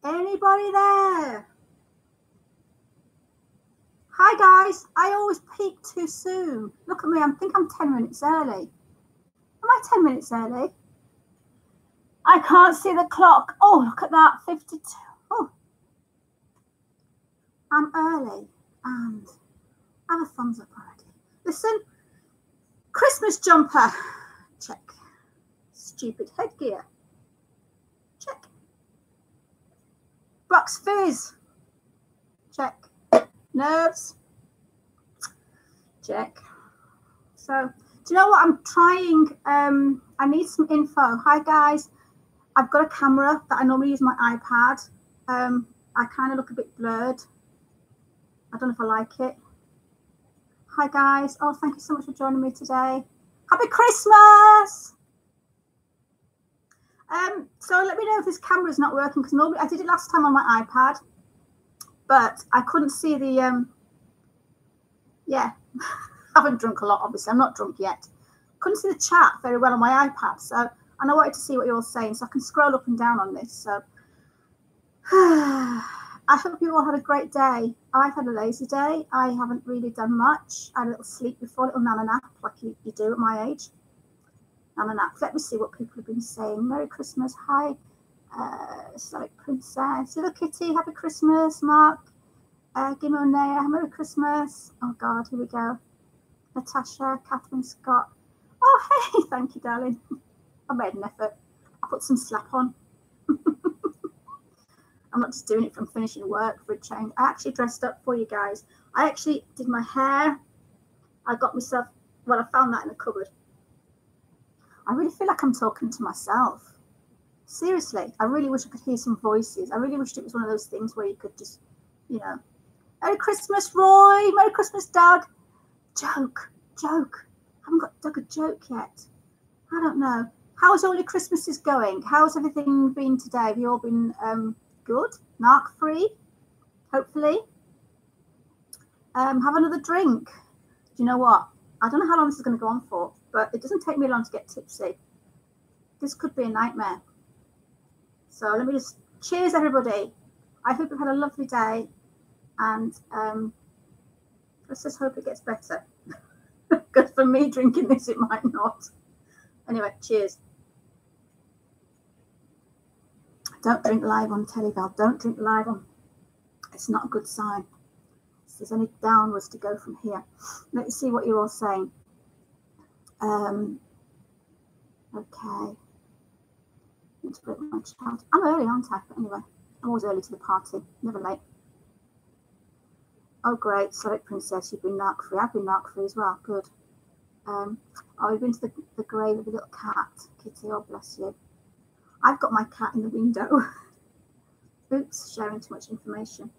Anybody there? Hi guys, I always peak too soon. Look at me, I think I'm 10 minutes early. Am I 10 minutes early? I can't see the clock. Oh, look at that, 52. Oh, I'm early and I have a thumbs up already. Listen, Christmas jumper, check. Stupid headgear, check. Bucks fizz, check. Nerves, check. So, do you know what I'm trying? I need some info. Hi guys, I've got a camera that I normally use my iPad. I kind of look a bit blurred. I don't know if I like it. Hi guys. Oh, thank you so much for joining me today. Happy Christmas. So let me know if this camera is not working, because normally I did it last time on my iPad, but I couldn't see the yeah. I haven't drunk a lot, obviously. I'm not drunk yet. Couldn't see the chat very well on my iPad, so and I wanted to see what you're all saying, so I can scroll up and down on this. So I hope you all had a great day. I've had a lazy day. I haven't really done much. I had a little sleep before, a little nana nap, like you do at my age. Nana nap. Let me see what people have been saying. Merry Christmas. Hi, Slavic Princess. Little Kitty, Happy Christmas. Mark, Gimonea, Merry Christmas. Oh God, here we go. Natasha, Catherine Scott. Oh, hey, thank you, darling. I made an effort. I put some slap on. I'm not just doing it from finishing work for a change. I actually dressed up for you guys. I actually did my hair. I got myself, well, I found that in the cupboard. I really feel like I'm talking to myself. Seriously, I really wish I could hear some voices. I really wished it was one of those things where you could just, you know, Merry Christmas, Roy. Merry Christmas, Doug. Joke. I haven't got Doug a joke yet. I don't know. How's all your Christmases going? How's everything been today? Have you all been good? Narc free? Hopefully. Have another drink. Do you know what? I don't know how long this is going to go on for, but it doesn't take me long to get tipsy. This could be a nightmare. So let me just cheers, everybody. I hope you've had a lovely day, and let's just hope it gets better. Because for me drinking this, it might not. Anyway, cheers. Don't drink live on telly, Val. Don't drink live on. It's not a good sign. If there's any downwards to go from here. Let's see what you're all saying. Okay. Need to break my child. I'm early, aren't I? But anyway, I'm always early to the party. Never late. Oh, great. Sorry, Princess. You've been narc free. I've been narc free as well. Good. Oh, we've been to the grave of a little cat. Kitty, oh, bless you. I've got my cat in the window. Oops, sharing too much information.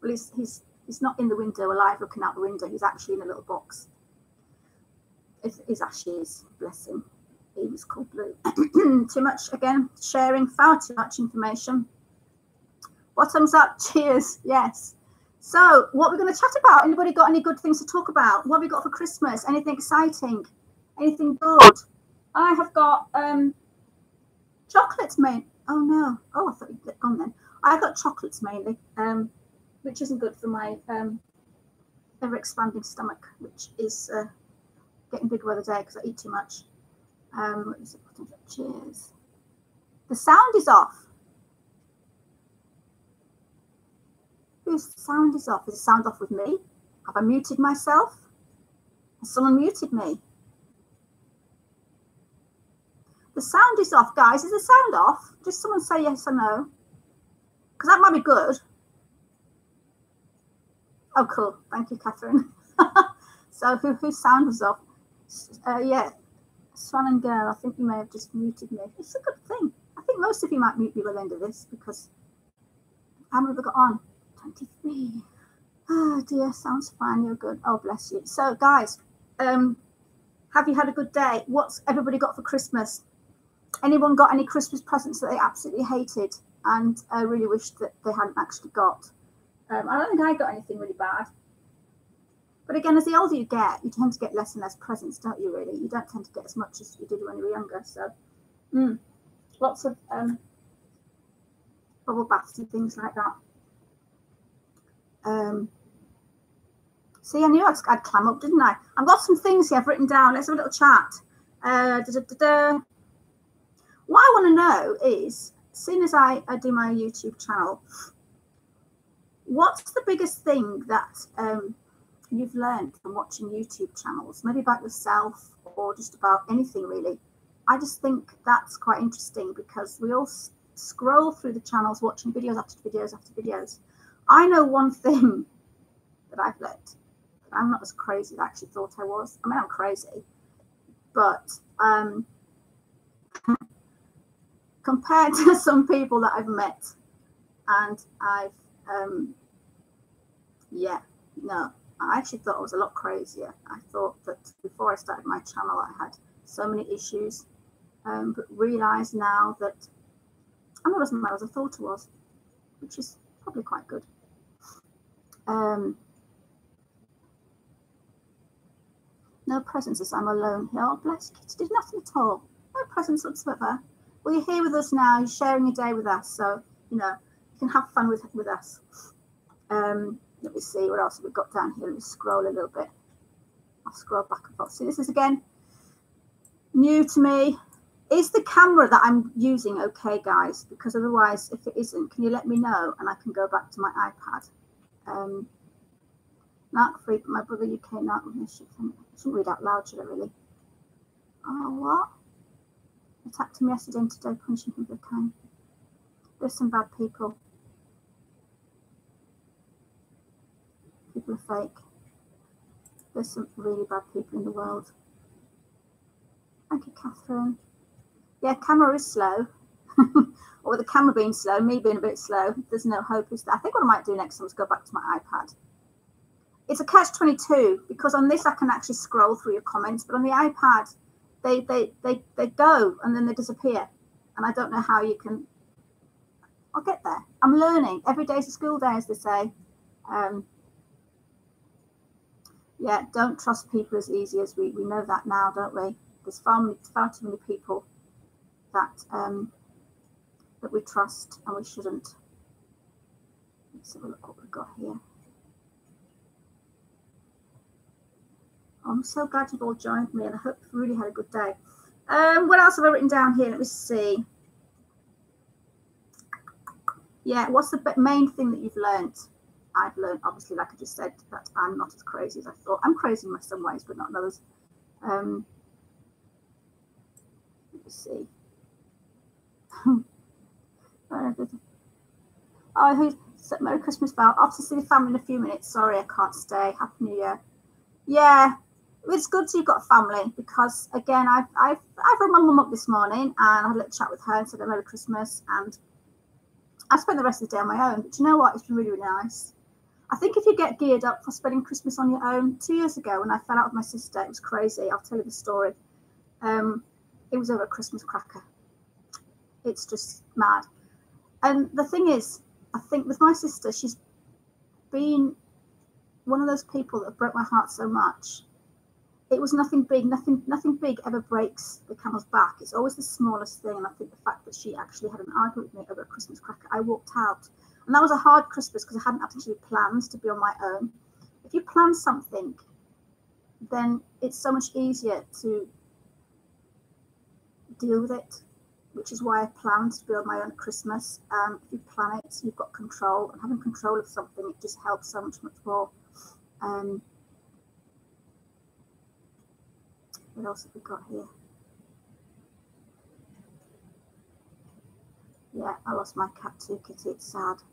Well, he's not in the window alive looking out the window. He's actually in a little box. His ashes, bless him. He was called Blue. Too much, again, sharing far too much information. Bottoms up, cheers, yes. So, what we're going to chat about? Anybody got any good things to talk about? What have we got for Christmas? Anything exciting? Anything good? I have got chocolates mainly. Oh no! Oh, I thought you'd gone then. I got chocolates mainly, which isn't good for my ever-expanding stomach, which is getting bigger by the day because I eat too much. Cheers. The sound is off. Whose sound is off? Is the sound off with me? Have I muted myself? Has someone muted me? The sound is off, guys. Is the sound off? Just someone say yes or no. Because that might be good. Oh, cool. Thank you, Catherine. So whose sound was off? Yeah. Swan and Girl, I think you may have just muted me. It's a good thing. I think most of you might mute me by the end of this because how many have I got on? 23. Oh dear, sounds fine. You're good. Oh, bless you. So, guys, have you had a good day? What's everybody got for Christmas? Anyone got any Christmas presents that they absolutely hated and really wished that they hadn't actually got? I don't think I got anything really bad. But again, as the older you get, you tend to get less and less presents, don't you, really? You don't tend to get as much as you did when you were younger. So, lots of bubble baths and things like that. See, I knew I'd clam up, didn't I? I've got some things here I've written down. Let's have a little chat. What I want to know is, as soon as I do my YouTube channel, what's the biggest thing that you've learned from watching YouTube channels? Maybe about yourself or just about anything, really. I just think that's quite interesting because we all scroll through the channels watching videos after videos after videos. I know one thing that I've learned. I'm not as crazy as I actually thought I was. I mean, I'm crazy, but compared to some people that I've met, and I've, yeah, no, I actually thought I was a lot crazier. I thought that before I started my channel, I had so many issues, but realise now that I'm not as mad as I thought I was, which is probably quite good. No presents as I'm alone here. Oh, bless you. Did nothing at all. No presents whatsoever. Well, you're here with us now. You're sharing your day with us. So, you know, you can have fun with us. Let me see what else have we got down here. Let me scroll a little bit. I'll scroll back and forth. See, this is again new to me. Is the camera that I'm using okay, guys? Because otherwise, if it isn't, can you let me know and I can go back to my iPad? Narc free, my brother UK narc. I shouldn't read out loud, should I really? Oh, what? Attacked him yesterday and today, punching him with a cane. There's some bad people. People are fake. There's some really bad people in the world. Thank you, Catherine. Yeah, camera is slow. Or with the camera being slow, me being a bit slow, there's no hope. Is that? I think what I might do next time is go back to my iPad. It's a catch-22 because on this I can actually scroll through your comments, but on the iPad they go and then they disappear, and I don't know how you can. I'll get there. I'm learning. Every day's a school day, as they say. Yeah, don't trust people as easy as we know that now, don't we? There's far too many people that that we trust and we shouldn't. Let's have a look what we've got here. I'm so glad you've all joined me, and I hope you've really had a good day. What else have I written down here? Let me see. Yeah, what's the main thing that you've learned? I've learned, obviously, like I just said, that I'm not as crazy as I thought. I'm crazy in some ways, but not in others. Let me see. Oh, Merry Christmas, Val. Off to see the family in a few minutes. Sorry, I can't stay. Happy New Year. Yeah, it's good you've got a family because, again, I've rung my mum up this morning and I had a little chat with her and said Merry Christmas, and I spent the rest of the day on my own. But you know what? It's been really, really nice. I think if you get geared up for spending Christmas on your own, 2 years ago when I fell out with my sister, it was crazy. I'll tell you the story. It was over a Christmas cracker. It's just mad. And the thing is, I think with my sister, she's been one of those people that broke my heart so much. It was nothing big. Nothing big ever breaks the camel's back. It's always the smallest thing. And I think the fact that she actually had an argument with me over a Christmas cracker, I walked out. And that was a hard Christmas because I hadn't actually planned to be on my own. If you plan something, then it's so much easier to deal with it, which is why I planned to be on my own at Christmas. If you plan it, you've got control, and having control of something, it just helps so much more. What else have we got here? Yeah, I lost my cat too, Kitty. It's sad.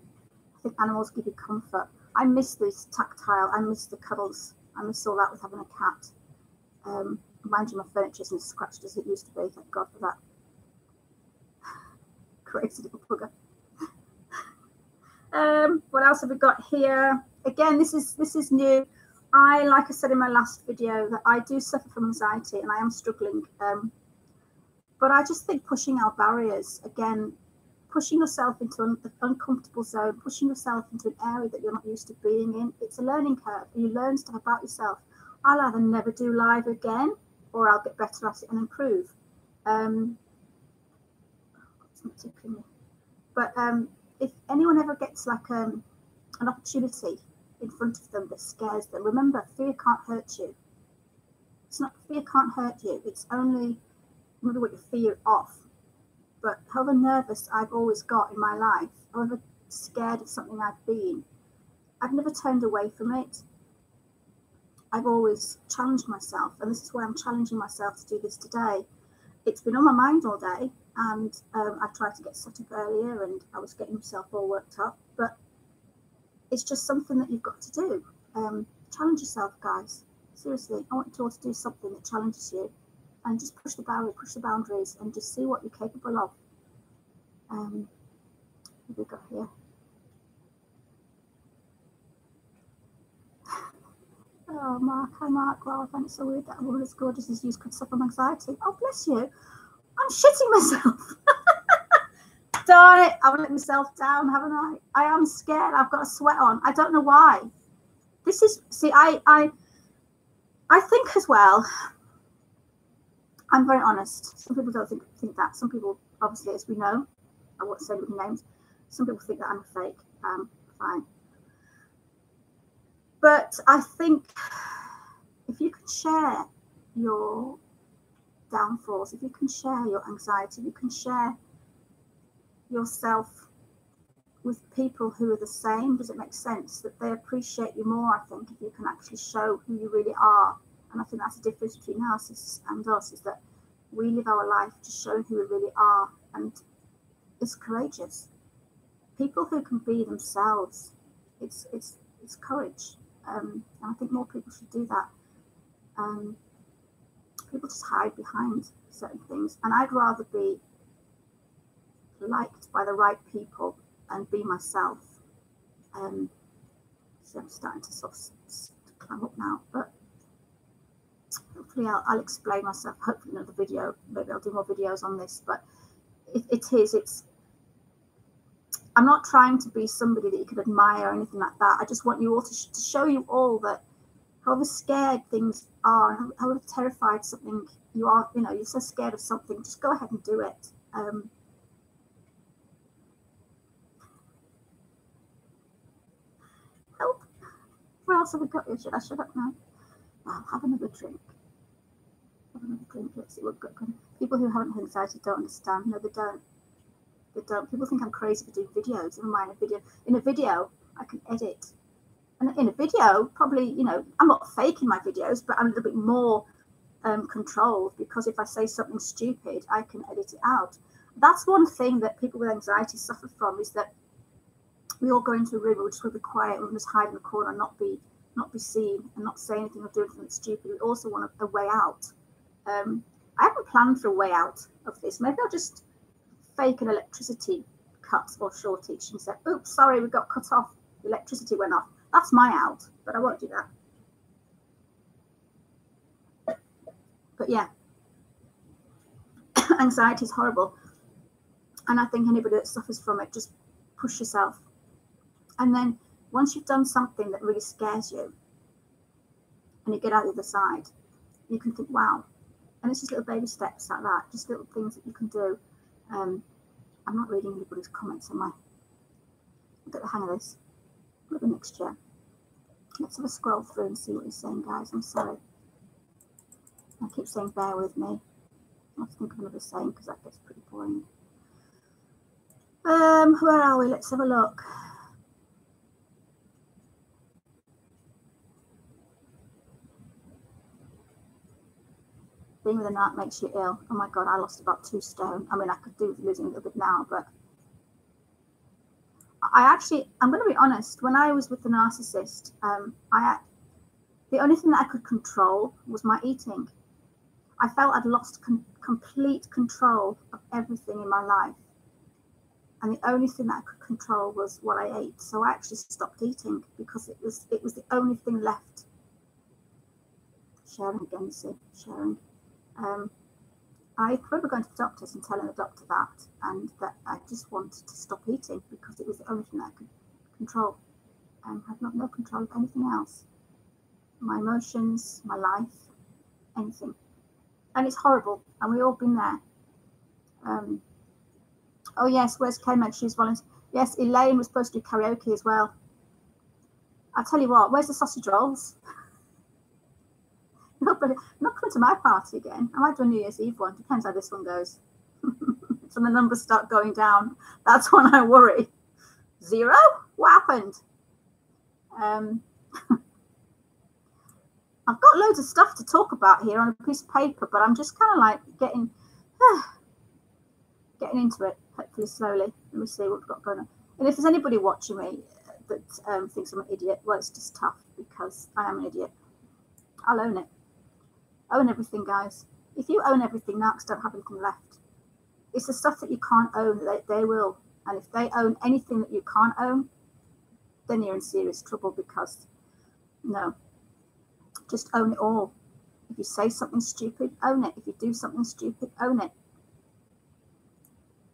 I think animals give you comfort. I miss this tactile. I miss the cuddles. I miss all that with having a cat. Mind you, my furniture isn't as scratched as it used to be. Thank God for that. Crazy little bugger. What else have we got here? Again, this is new. Like I said in my last video, that I do suffer from anxiety and I am struggling. But I just think pushing our barriers, again, pushing yourself into an uncomfortable zone, pushing yourself into an area that you're not used to being in, it's a learning curve. You learn stuff about yourself. I'll either never do live again or I'll get better at it and improve. It's not tickling me. But if anyone ever gets like an opportunity in front of them that scares them, remember, fear can't hurt you. It's not, fear can't hurt you. It's only remember what you fear of. But however nervous I've always got in my life, however scared of something I've been, I've never turned away from it. I've always challenged myself, and this is why I'm challenging myself to do this today. It's been on my mind all day, and I tried to get set up earlier, and I was getting myself all worked up, but it's just something that you've got to do. Challenge yourself, guys. Seriously, I want you all to do something that challenges you, and just push the barrier, push the boundaries, and just see what you're capable of. What have we got here? Oh, Mark, hi Mark. Wow, I find it so weird that a woman as gorgeous as you could suffer from anxiety. Oh, bless you. I'm shitting myself. Darn it, I've let myself down, haven't I? I am scared. I've got a sweat on. I don't know why. This is, see, I think as well, I'm very honest. Some people don't think that. Some people, obviously, as we know, I won't say any names, some people think that I'm a fake. Fine. But I think if you can share your downfalls, if you can share your anxiety, if you can share yourself with people who are the same, does it make sense that they appreciate you more? I think if you can actually show who you really are. And I think that's the difference between narcissists and us, is that we live our life to show who we really are, and it's courageous. People who can be themselves, it's courage, and I think more people should do that. People just hide behind certain things, and I'd rather be liked by the right people and be myself. So I'm starting to sort of climb up now, but hopefully I'll explain myself. Hopefully another video. Maybe I'll do more videos on this. But it's. I'm not trying to be somebody that you could admire or anything like that. I just want you all to show you all that however scared things are, and however terrified something you are, you're so scared of something, just go ahead and do it. Help. What else have we got here? Should I shut up now? I'll have another drink. Let's see what we've got. People who haven't had anxiety don't understand. No, they don't. They don't. People think I'm crazy for doing videos. Never mind a video. In a video, I can edit. And in a video, probably, I'm not faking my videos, but I'm a little bit more controlled, because if I say something stupid, I can edit it out. That's one thing that people with anxiety suffer from, is that we all go into a room, we're just going to be quiet, we're just hide in the corner and not be seen and not say anything or do anything that's stupid. We also want a way out. I haven't planned for a way out of this. Maybe I'll just fake an electricity cut or shortage and say, oops, sorry, we got cut off, the electricity went off. That's my out, but I won't do that. But yeah, anxiety is horrible, and I think anybody that suffers from it, just push yourself. And then once you've done something that really scares you and you get out the other side, you can think, wow. And it's just little baby steps like that, just little things that you can do. I'm not reading anybody's comments, am I? I'll get the hang of this. Maybe next year. Let's have a scroll through and see what you're saying, guys. I'm sorry. I keep saying bear with me. I'll have to think of another saying, because that gets pretty boring. Where are we? Let's have a look. Being with a narc makes you ill. Oh my God, I lost about 2 stone. I mean, I could do with losing a little bit now, but I'm going to be honest, when I was with the narcissist, the only thing that I could control was my eating. I felt I'd lost complete control of everything in my life. And the only thing that I could control was what I ate. So I actually stopped eating, because it was the only thing left. Sharing again, see, sharing. I remember going to the doctors and telling the doctor that, and that I just wanted to stop eating, because it was the only thing that I could control. I had no control of anything else. My emotions, my life, anything. And it's horrible, and we've all been there. Oh yes, where's K? She's volunteering. Yes, Elaine was supposed to do karaoke as well. I tell you what, where's the sausage rolls? Nobody, not coming to my party again. I might do a New Year's Eve one. Depends how this one goes. So the numbers start going down. That's when I worry. 0? What happened? I've got loads of stuff to talk about here on a piece of paper, but I'm just kind of like getting into it, hopefully slowly. Let me see what we've got going on. And if there's anybody watching me that thinks I'm an idiot, well, it's just tough because I am an idiot. I'll own it. Own everything, guys. If you own everything, narcs don't have anything left. It's the stuff that you can't own that they will. And if they own anything that you can't own, then you're in serious trouble because, no, just own it all. If you say something stupid, own it. If you do something stupid, own it.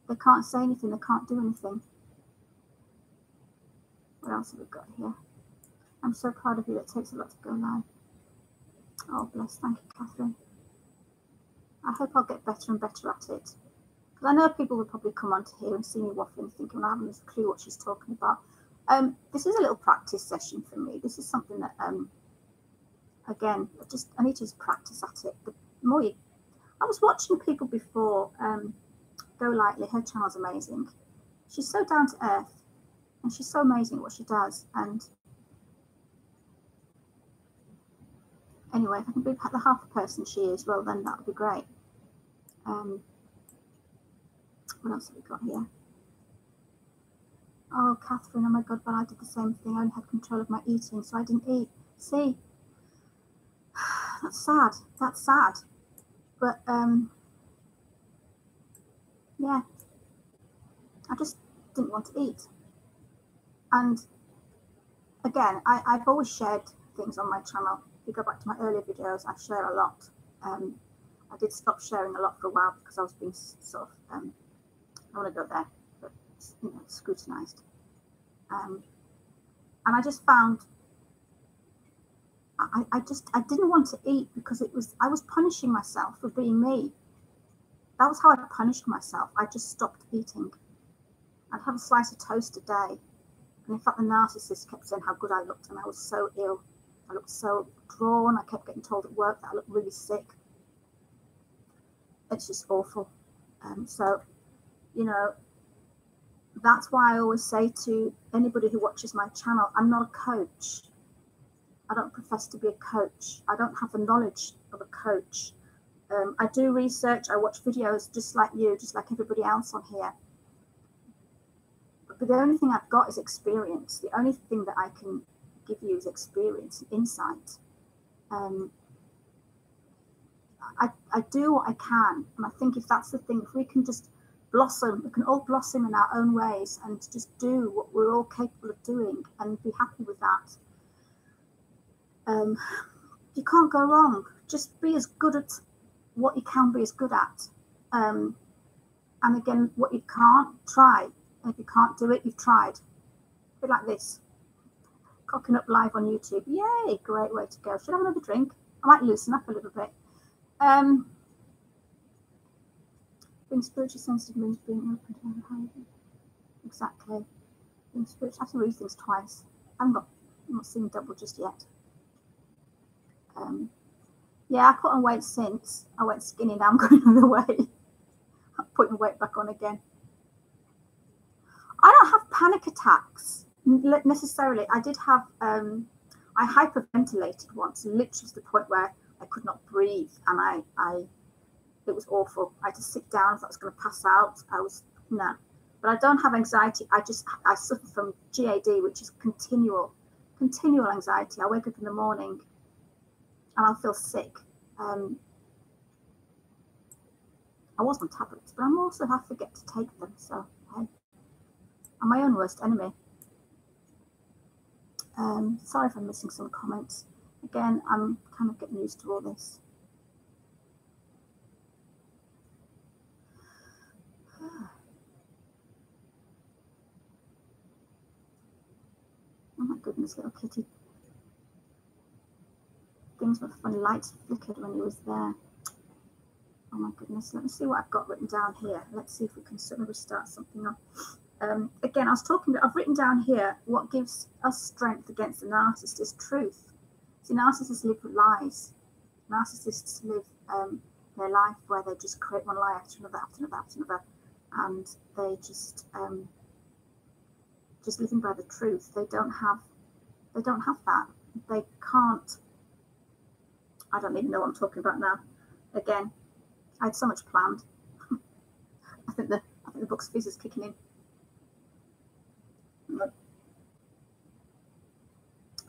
They can't say anything. They can't do anything. What else have we got here? I'm so proud of you. It takes a lot to go live. Oh, bless. Thank you, Catherine. I hope I'll get better and better at it. Because I know people will probably come on to here and see me waffling, thinking, I haven't a clue what she's talking about. This is a little practice session for me. This is something that, again, I need to just practice at it. The more you, I was watching people before, Go Lightly. Her channel's amazing. She's so down to earth, and she's so amazing at what she does. And anyway, if I can be the half a person she is, well, then that would be great. What else have we got here? Oh, Catherine, oh my God, but I did the same thing. I only had control of my eating, so I didn't eat. See, that's sad. That's sad. But, yeah, I just didn't want to eat. And again, I've always shared things on my channel. If you go back to my earlier videos, I share a lot. I did stop sharing a lot for a while because I was being sort of, I want to go there, but scrutinized. And I just found I didn't want to eat because I was punishing myself for being me. That was how I punished myself. I just stopped eating. I'd have a slice of toast a day. And in fact, the narcissist kept saying how good I looked, and I was so ill. I looked so drawn. I kept getting told at work that I looked really sick. It's just awful. So, that's why I always say to anybody who watches my channel, I'm not a coach. I don't profess to be a coach. I don't have the knowledge of a coach. I do research. I watch videos just like you, just like everybody else on here. But the only thing I've got is experience. The only thing that I can give you is experience and insight. I do what I can. And I think if that's the thing, if we can just blossom, we can all blossom in our own ways and just do what we're all capable of doing and be happy with that. You can't go wrong. Just be as good at what you can be as good at. And again, what you can't, try. And if you can't do it, you've tried. A bit like this. Cocking up live on YouTube. Yay, great way to go. Should I have another drink? I might loosen up a little bit. Being spiritually sensitive means being open to hiding. Exactly. Being spiritual, I have to read things twice. I'm not seeing double just yet. Yeah, I put on weight since. I went skinny, now I'm going the other way. I'm putting weight back on again. I don't have panic attacks necessarily. I did have, I hyperventilated once, literally to the point where I could not breathe, and it was awful. I had to sit down if I was going to pass out. No. But I don't have anxiety. I suffer from GAD, which is continual anxiety. I wake up in the morning and I'll feel sick. I was on tablets, but I forget to take them. So, hey, I'm my own worst enemy. Sorry if I'm missing some comments. Again, I'm kind of getting used to all this. Oh my goodness, little kitty. Things were funny. Lights flickered when he was there. Oh my goodness. Let me see what I've got written down here. Let's see if we can sort of restart something off. Again, I've written down here what gives us strength against the narcissist is truth. See, narcissists live with lies. Narcissists live their life where they just create one lie after another, after another, after another, and they just living by the truth. They don't have that. They can't. I don't even know what I'm talking about now. Again, I had so much planned. I think the book's fizz is kicking in.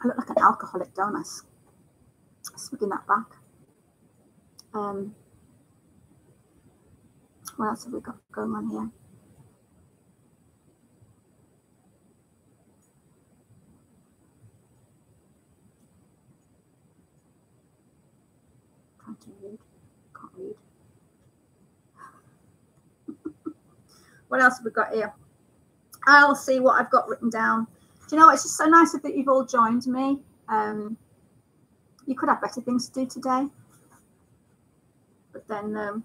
I look like an alcoholic, don't I? Swigging that back. What else have we got going on here? Trying to read. Can't read. What else have we got here? I'll see what I've got written down. Do you know what? It's just so nice that you've all joined me. You could have better things to do today. But then,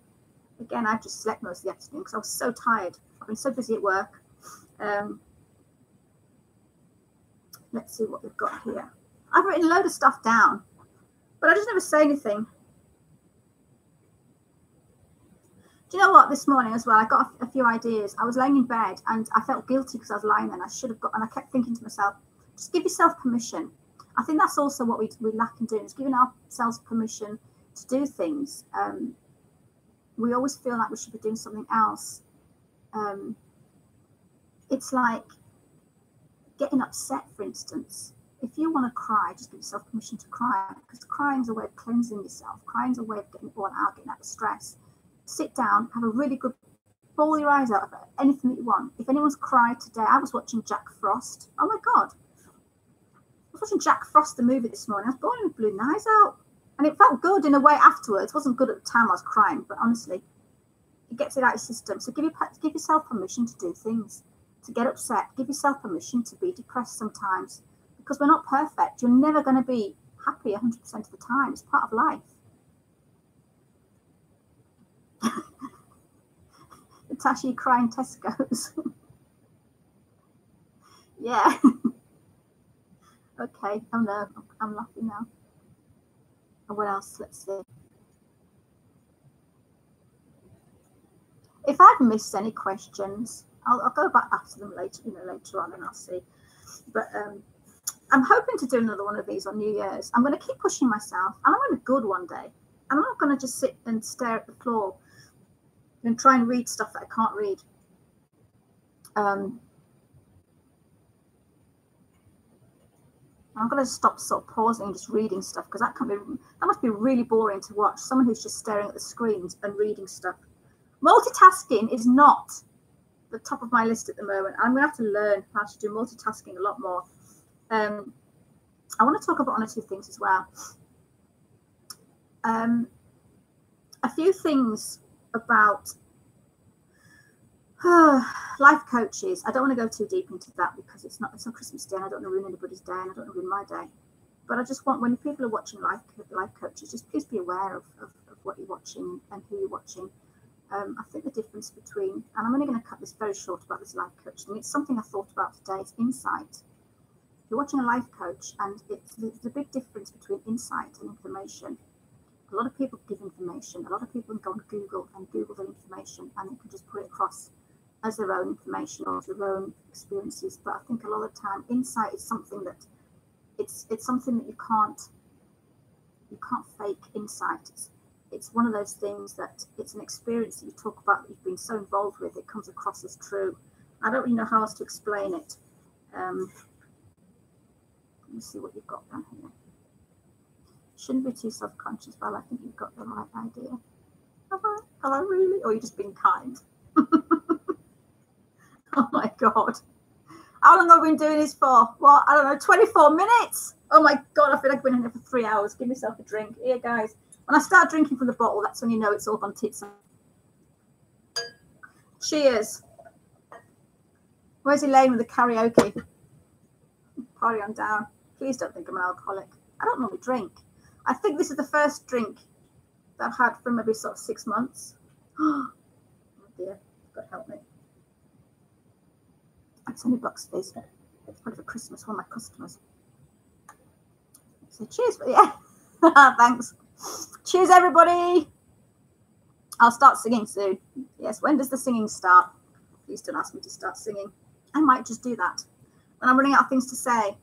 again, I've just slept most of the afternoon because I was so tired. I've been so busy at work. Let's see what we've got here. I've written a load of stuff down, but I just never say anything. Do you know what? This morning as well, I got a few ideas. I was laying in bed and I felt guilty because I was lying there and I should have got, and I kept thinking to myself, just give yourself permission. I think that's also what we lack in doing, is giving ourselves permission to do things. We always feel like we should be doing something else. It's like getting upset, for instance. If you want to cry, just give yourself permission to cry, because crying is a way of cleansing yourself. Crying is a way of getting it all out, getting out the stress. Sit down, have a really good, bawl your eyes out about anything that you want. If anyone's cried today, I was watching Jack Frost. Oh my God. I was watching Jack Frost, the movie, this morning. I was bawling with blue eyes out. And it felt good in a way afterwards. It wasn't good at the time I was crying, but honestly, it gets it out of your system. So give yourself permission to do things, to get upset. Give yourself permission to be depressed sometimes, because we're not perfect. You're never going to be happy 100% of the time. It's part of life. Natasha, you crying Tesco's. Yeah. Okay. Oh no, I'm laughing now. And what else? Let's see. If I've missed any questions, I'll go back after them later, later on, and I'll see. But I'm hoping to do another one of these on New Year's. I'm going to keep pushing myself, and I'm going to be good one day. And I'm not going to just sit and stare at the floor and try and read stuff that I can't read. I'm going to stop sort of pausing and just reading stuff, because that must be really boring to watch. Someone who's just staring at the screens and reading stuff. Multitasking is not the top of my list at the moment. I'm going to have to learn how to do multitasking a lot more. I want to talk about one or two things as well. A few things about life coaches. I don't want to go too deep into that, because it's not Christmas Day, and I don't want to ruin anybody's day, and I don't want to ruin my day. But I just want, when people are watching life coaches, just please be aware of what you're watching and who you're watching. I think the difference between, and I'm only going to cut this very short about this life coach thing. It's something I thought about today. It's insight. You're watching a life coach, and there's a big difference between insight and information. A lot of people give information. A lot of people can go on Google and Google the information, and they can just put it across as their own information or their own experiences. But I think a lot of the time, insight is something that it's something that you can't fake. Insight. It's one of those things that it's an experience that you talk about, that you've been so involved with, it comes across as true. I don't really know how else to explain it. Let me see what you've got down here. Shouldn't be too self-conscious. Well, I think you've got the right idea. Have I really? Or are you just being kind? Oh my God. How long have I been doing this for? What? I don't know, 24 minutes? Oh my God, I feel like I've been in here for 3 hours. Give yourself a drink. Here, guys. When I start drinking from the bottle, that's when you know it's all gone tits up. Cheers. Where's Elaine with the karaoke? Party on down. Please don't think I'm an alcoholic. I don't normally drink. I think this is the first drink that I've had for maybe sort of 6 months. Oh dear, God help me. It's only box fizz. It's probably for Christmas, one of my customers. So cheers, but yeah. Thanks. Cheers, everybody. I'll start singing soon. Yes, when does the singing start? Please don't ask me to start singing. I might just do that when I'm running out of things to say.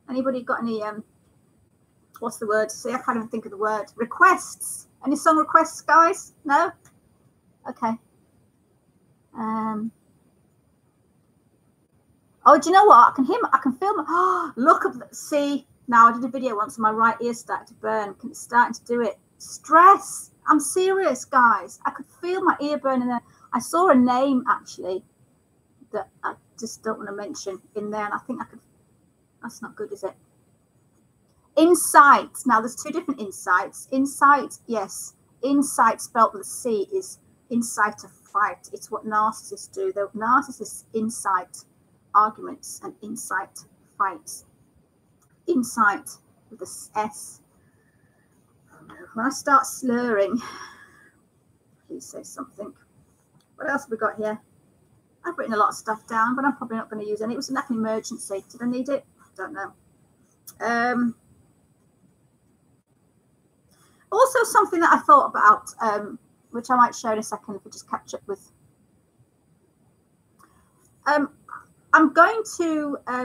Anybody got any, what's the word? See, I can't even think of the word. Requests. Any song requests, guys? No? Okay. Oh, do you know what? I can hear, I can feel my, oh, look at, see, now I did a video once and my right ear started to burn. It's starting to do it. Stress. I'm serious, guys. I could feel my ear burning there. I saw a name, actually, that I just don't want to mention in there. And I think I could, that's not good, is it? Insight. Now, there's two different insights. Insight, yes. Insight spelled with a C is insight of fight. It's what narcissists do. The narcissists incite arguments and incite fights. Insight with a S. When I start slurring, please say something. What else have we got here? I've written a lot of stuff down, but I'm probably not going to use any. It was like an emergency. Did I need it? I don't know. Also, something that I thought about, which I might share in a second if we just catch up with. I'm going to, I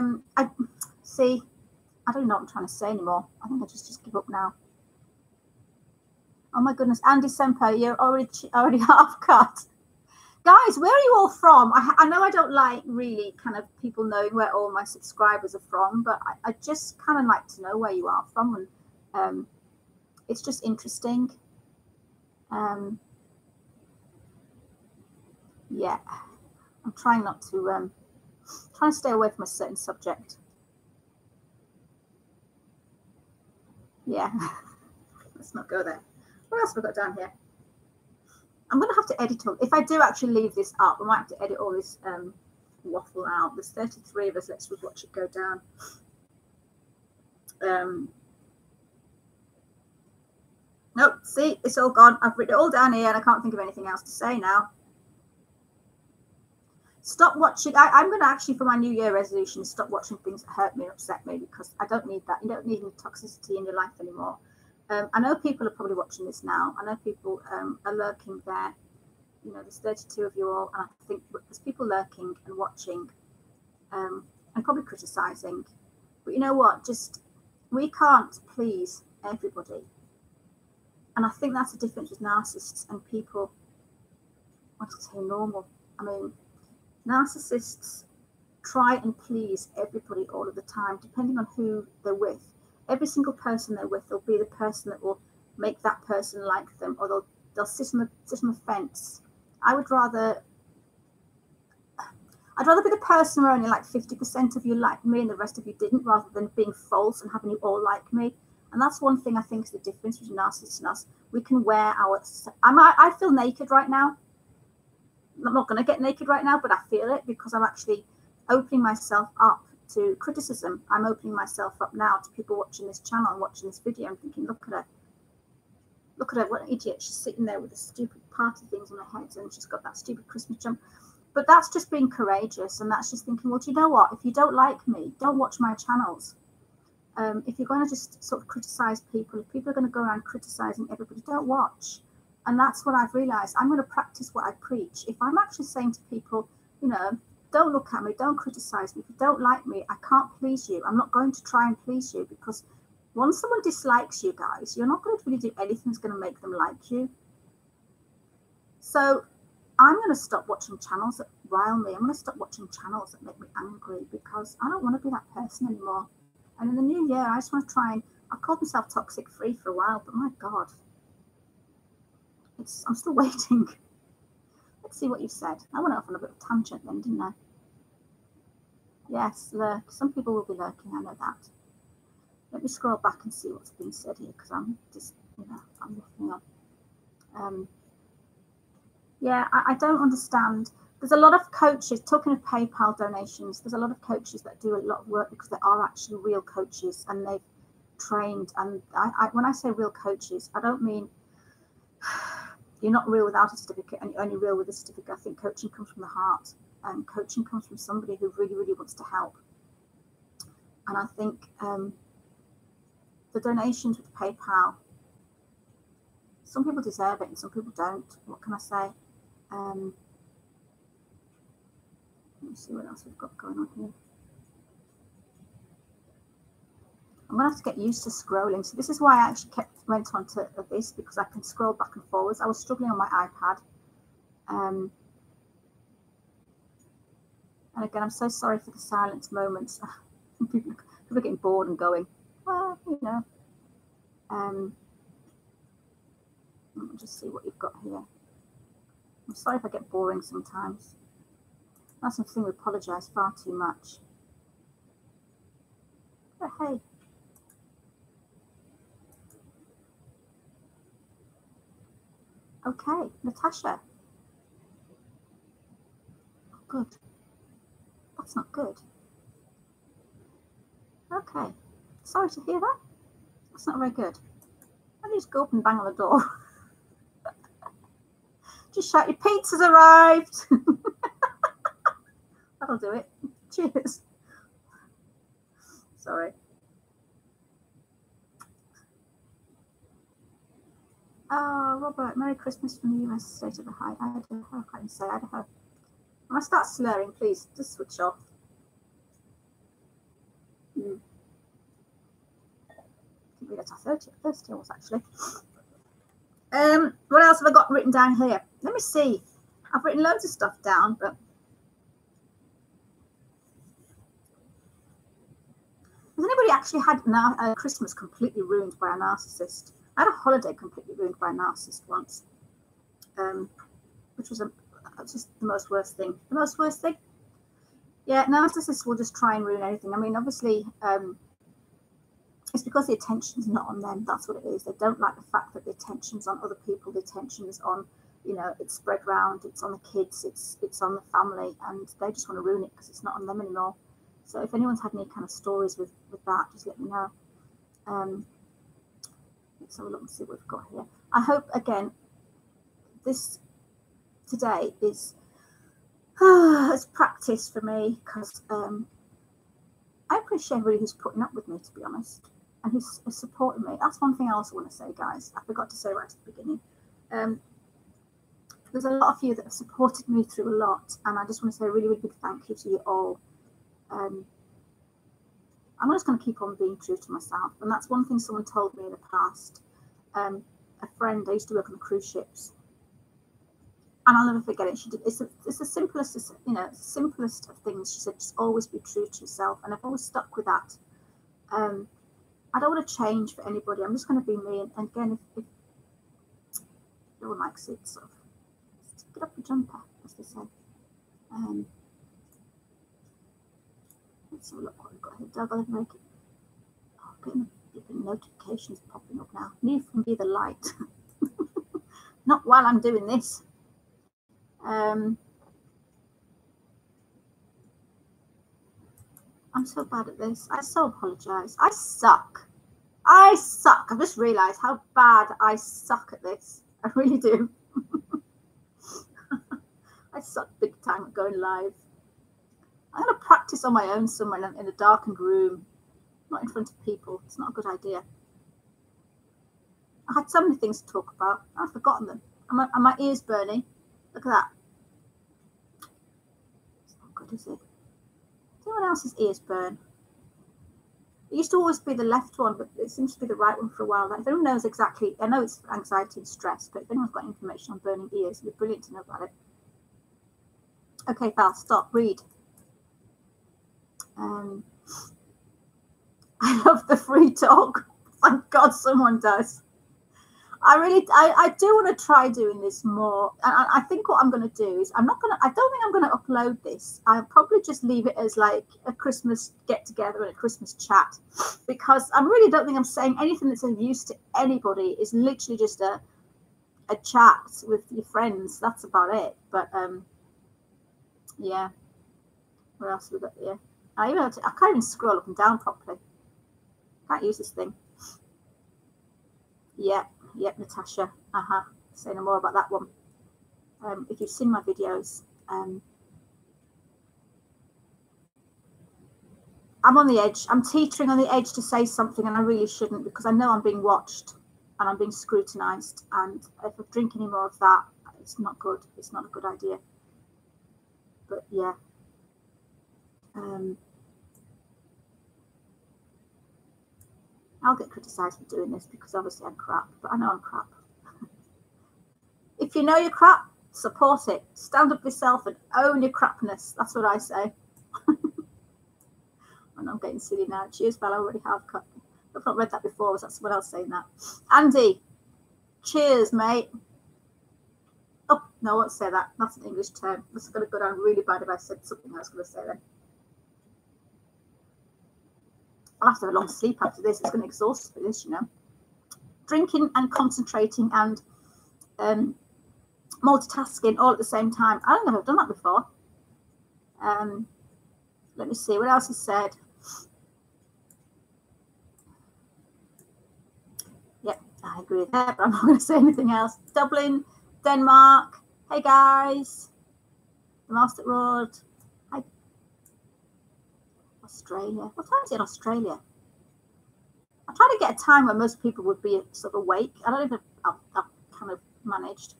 don't know what I'm trying to say anymore. I think I just give up now. Oh my goodness, Andy Semper, you're already half cut. Guys, where are you all from? I know I don't like really kind of people knowing where all my subscribers are from, but I just kind of like to know where you are from, and it's just interesting. Yeah, I'm trying not to, trying to stay away from a certain subject. Yeah, let's not go there. What else have we got down here? I'm going to have to edit all. If I do actually leave this up, I might have to edit all this waffle out. There's 33 of us. Let's watch it go down. Nope. See, it's all gone. I've written it all down here, and I can't think of anything else to say now. Stop watching. I'm going to actually, for my New Year resolution, stop watching things that hurt me and upset me, because I don't need that. You don't need any toxicity in your life anymore. I know people are probably watching this now. I know people are lurking there. You know, there's 32 of you all, and I think there's people lurking and watching and probably criticizing. But you know what? Just, we can't please everybody. And I think that's the difference with narcissists and people, I want to say normal. I mean, narcissists try and please everybody all of the time, depending on who they're with. Every single person they're with, they'll be the person that will make that person like them, or they'll sit on the fence. I'd rather be the person where only like 50% of you like me and the rest of you didn't, rather than being false and having you all like me. And that's one thing I think is the difference between narcissists and us. We can wear our... I feel naked right now. I'm not going to get naked right now, but I feel it because I'm actually opening myself up to criticism. I'm opening myself up now to people watching this channel and watching this video and thinking, look at her. Look at her, what an idiot. She's sitting there with the stupid party things on her head, and she's got that stupid Christmas jump. But that's just being courageous, and that's just thinking, well, do you know what? If you don't like me, don't watch my channels. If you're going to just sort of criticize people, if people are going to go around criticizing everybody, don't watch. And that's what I've realized. I'm going to practice what I preach. If I'm actually saying to people, you know, don't look at me, don't criticize me. If you don't like me, I can't please you. I'm not going to try and please you, because once someone dislikes you guys, you're not going to really do anything that's going to make them like you. So I'm going to stop watching channels that rile me. I'm going to stop watching channels that make me angry, because I don't want to be that person anymore. And in the new year, I just want to try and... I've called myself toxic free for a while, but my God, I'm still waiting. Let's see what you said. I went off on a bit of a tangent then, didn't I? Yes, lurk. Some people will be lurking, I know that. Let me scroll back and see what's been said here, because I'm just, you know, I'm looking on. Yeah, I don't understand. There's a lot of coaches, talking of PayPal donations, there's a lot of coaches that do a lot of work because they are actually real coaches and they've trained. And when I say real coaches, I don't mean you're not real without a certificate and you're only real with a certificate. I think coaching comes from the heart. coaching comes from somebody who really, really wants to help. And I think the donations with PayPal, some people deserve it and some people don't. What can I say? Let me see what else we've got going on here. I'm going to have to get used to scrolling. So this is why I actually went on to this, because I can scroll back and forwards. I was struggling on my iPad. And again, I'm so sorry for the silence moments. people are getting bored and going, well, you know. Let me just see what you've got here. I'm sorry if I get boring sometimes. That's something we apologise far too much. But hey. Okay, Natasha. Oh, good. That's not good. Okay. Sorry to hear that. That's not very good. Why don't you just go up and bang on the door? Just shout, your pizza's arrived. That'll do it. Cheers. Sorry. Oh, Robert, Merry Christmas from the US state of Idaho. I can't even say Idaho. When I start slurring, please just switch off. I didn't realize how thirsty I was actually. What else have I got written down here? Let me see. I've written loads of stuff down, but has anybody actually had Christmas completely ruined by a narcissist? I had a holiday completely ruined by a narcissist once, which was just the most worst thing. The most worst thing? Yeah, narcissists will just try and ruin anything. I mean, obviously, it's because the attention's not on them. That's what it is. They don't like the fact that the attention's on other people. The attention is on, you know, it's spread around. It's on the kids. It's on the family, and they just want to ruin it because it's not on them anymore. So if anyone's had any kind of stories with that, just let me know. Let's have a look and see what we've got here. I hope, again, this today is as practice for me, because I appreciate everybody who's putting up with me, to be honest, and who's supporting me. That's one thing I also want to say, guys. I forgot to say right at the beginning. There's a lot of you that have supported me through a lot, and I just want to say a really, really big thank you to you all. I'm just going to keep on being true to myself, and that's one thing someone told me in the past. A friend, I used to work on the cruise ships, and I'll never forget it. She did. It's the simplest, you know, simplest of things. She said, just always be true to yourself, and I've always stuck with that. I don't want to change for anybody. I'm just going to be me. And again, if everyone likes it, sort of, get up a jumper, as they say. Let's have a look what we've got here. Doug, I'll make it. Oh, getting different notifications popping up now. New from Be the Light. Not while I'm doing this. I'm so bad at this. I so apologise. I suck. I suck. I've just realised how bad I suck at this. I really do. I suck big time at going live. I'm going to practice on my own somewhere in a darkened room, not in front of people. It's not a good idea. I had so many things to talk about. I've forgotten them. And my ears burning. Look at that. It's not good, is it? Does anyone else's ears burn? It used to always be the left one, but it seems to be the right one for a while. Like, if anyone knows exactly, I know it's anxiety and stress, but if anyone's got information on burning ears, it'd be brilliant to know about it. Okay, Val, stop. Read. I love the free talk. Thank God someone does. I do want to try doing this more. And I think what I'm going to do is I don't think I'm going to upload this. I'll probably just leave it as like a Christmas get together and a Christmas chat, because I really don't think I'm saying anything that's of use to anybody. It's literally just a chat with your friends. That's about it. But yeah. What else have we got here? I can't even scroll up and down properly. Can't use this thing. Yep, Natasha. Say no more about that one. If you've seen my videos, I'm on the edge. I'm teetering on the edge to say something, and I really shouldn't, because I know I'm being watched and I'm being scrutinized. And if I drink any more of that, it's not good. It's not a good idea. But yeah. I'll get criticised for doing this because obviously I'm crap, but I know I'm crap. If you know you're crap, support it. Stand up for yourself and own your crapness. That's what I say. And I'm getting silly now. Cheers, Val. I already have. I've not read that before. Was that someone else saying that? Andy, cheers, mate. Oh, no, I won't say that. That's an English term. This is going to go down really bad if I said something I was going to say then. I'll have to have a long sleep after this. It's going to exhaust me, this, you know. Drinking and concentrating and multitasking all at the same time. I don't know if I've done that before. Let me see what else is said. Yep, I agree with that, but I'm not going to say anything else. Dublin, Denmark. Hey guys, the Master Road. Hi. Australia. What time is it in Australia? I'm trying to get a time when most people would be sort of awake. I don't know if I've kind of managed.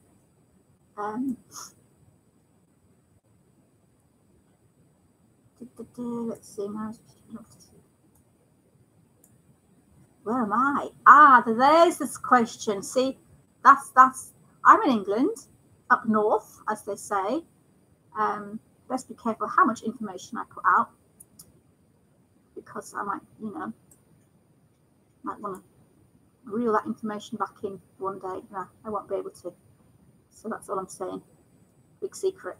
Let's see. Where am I? Ah, there's this question. See, that's. I'm in England, up north, as they say. Let's be careful how much information I put out, because I might, you know, might want to reel that information back in one day. No, I won't be able to. So that's all I'm saying. Big secret.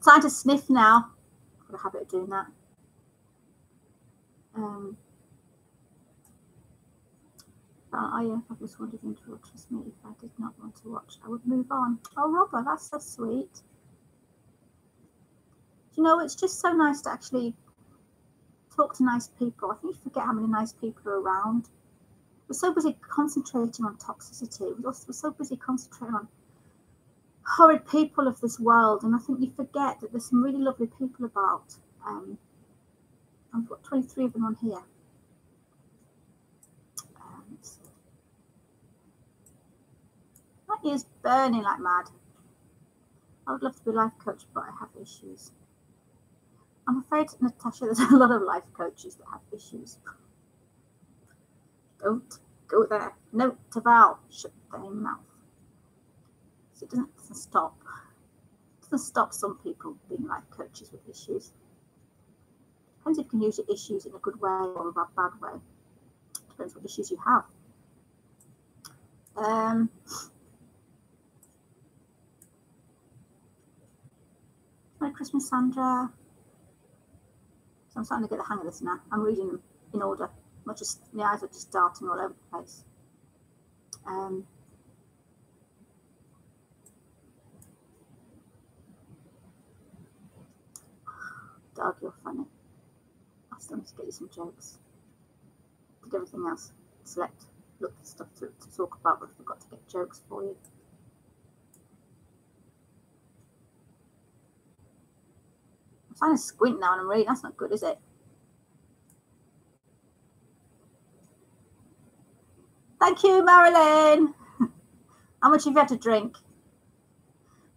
Time to sniff now. I've got a habit of doing that. I just wanted him to trust me. If I did not want to watch, I would move on. Oh, Robert, that's so sweet. You know, it's just so nice to actually talk to nice people. I think you forget how many nice people are around. We're so busy concentrating on toxicity. We're so busy concentrating on horrid people of this world, and I think you forget that there's some really lovely people about. I've got 23 of them on here. That is burning like mad. I would love to be a life coach, but I have issues. I'm afraid, Natasha, there's a lot of life coaches that have issues. Don't go there. Note to Val, shut their mouth. So it doesn't stop. It doesn't stop some people being life coaches with issues. Depends if you can use your issues in a good way or a bad way. Depends what issues you have. Merry Christmas, Sandra. So I'm starting to get the hang of this now. I'm reading them in order. Not just, my eyes are just darting all over the place. Doug, you're funny. I still need to get you some jokes. Did everything else. Select, look for stuff to talk about, but I forgot to get jokes for you. I'm trying to squint now and I'm reading. That's not good, is it? Thank you, Marilyn. How much have you had to drink?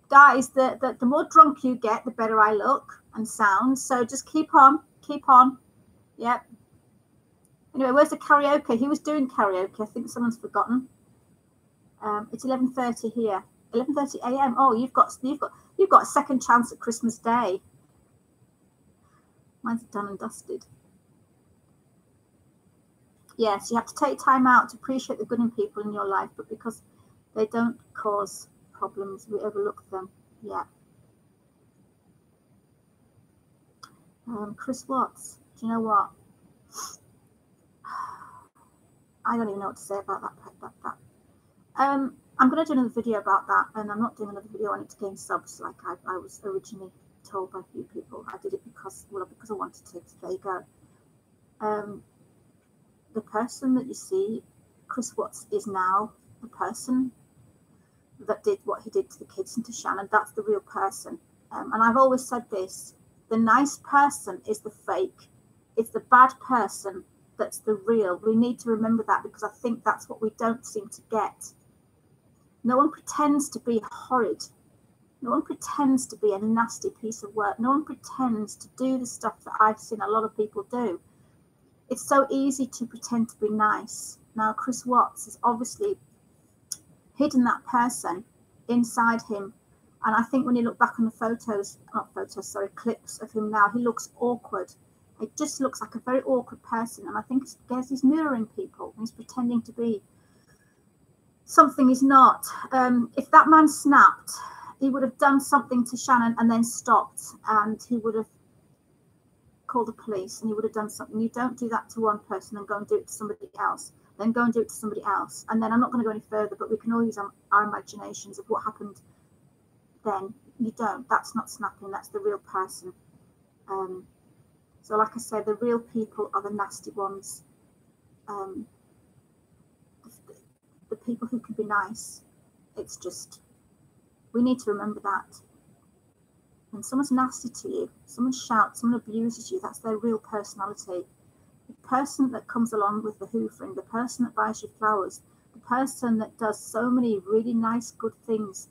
Guys, the more drunk you get, the better I look and sound. So just keep on. Yep. Anyway, where's the karaoke? He was doing karaoke. I think someone's forgotten. It's 11:30 here. 11:30 a.m. Oh, you've got a second chance at Christmas Day. Mine's done and dusted. Yes, you have to take time out to appreciate the good in people in your life, but because they don't cause problems, we overlook them. Yeah. Chris Watts, do you know what? I don't even know what to say about that. I'm going to do another video about that, and I'm not doing another video on it to gain subs like I was originally told by a few people. I did it because I wanted to. So there you go. The person that you see, Chris Watts, is now the person that did what he did to the kids and to Shannon. That's the real person. And I've always said this, the nice person is the fake. It's the bad person that's the real. We need to remember that, because I think that's what we don't seem to get. No one pretends to be horrid. No one pretends to be a nasty piece of work. No one pretends to do the stuff that I've seen a lot of people do. It's so easy to pretend to be nice. Now, Chris Watts has obviously hidden that person inside him. And I think when you look back on the clips of him now, he looks awkward. It just looks like a very awkward person. And I think it's because he's mirroring people. He's pretending to be something he's not. If that man snapped, he would have done something to Shannon and then stopped, and he would have called the police, and he would have done something. You don't do that to one person and go and do it to somebody else, then go and do it to somebody else. And then I'm not going to go any further, but we can all use our imaginations of what happened then. You don't. That's not snapping. That's the real person. So like I said, the real people are the nasty ones. The people who can be nice. It's just, we need to remember that. When someone's nasty to you, someone shouts, someone abuses you, that's their real personality. The person that comes along with the hoovering, the person that buys you flowers, the person that does so many really nice, good things,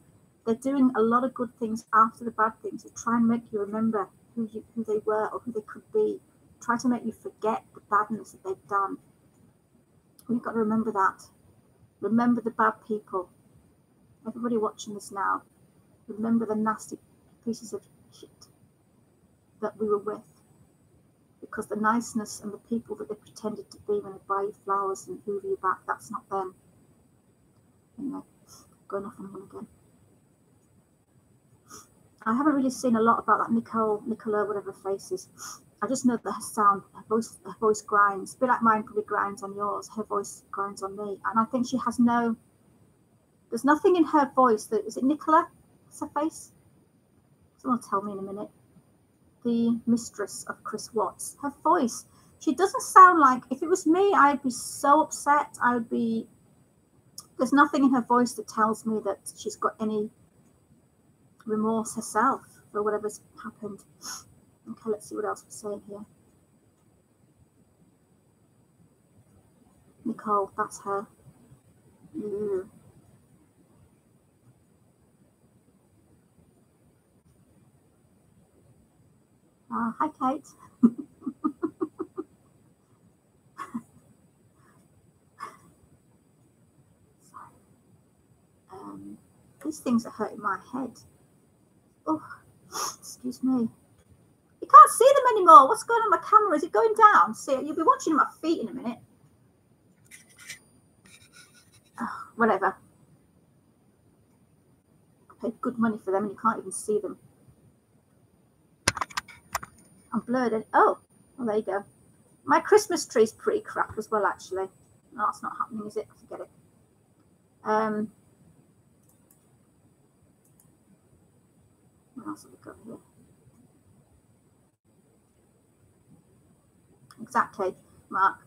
they're doing a lot of good things after the bad things to try and make you remember who they were or who they could be. Try to make you forget the badness that they've done. We've got to remember that. Remember the bad people. Everybody watching this now, remember the nasty pieces of shit that we were with, because the niceness and the people that they pretended to be when they buy you flowers and hoover you back, that's not them. Anyway, going off on one again. I haven't really seen a lot about that Nicola, whatever her face is. I just know that her voice grinds. A bit like mine probably grinds on yours. Her voice grinds on me. And I think she has there's nothing in her voice that, is it Nicola? What's her face? Someone will tell me in a minute. The mistress of Chris Watts. Her voice. She doesn't sound like, if it was me, I'd be so upset. There's nothing in her voice that tells me that she's got any remorse herself for whatever's happened. Okay, let's see what else we're saying here. Nicole, that's her. Ew. Hi, Kate. These things are hurting my head. Oh, excuse me. You can't see them anymore. What's going on with my camera? Is it going down? See, you'll be watching my feet in a minute. Oh, whatever. I paid good money for them and you can't even see them. I'm blurred. Oh, well, there you go. My Christmas tree's pretty crap as well, actually. No, that's not happening, is it? Forget it. What else have we got here? Exactly, Mark.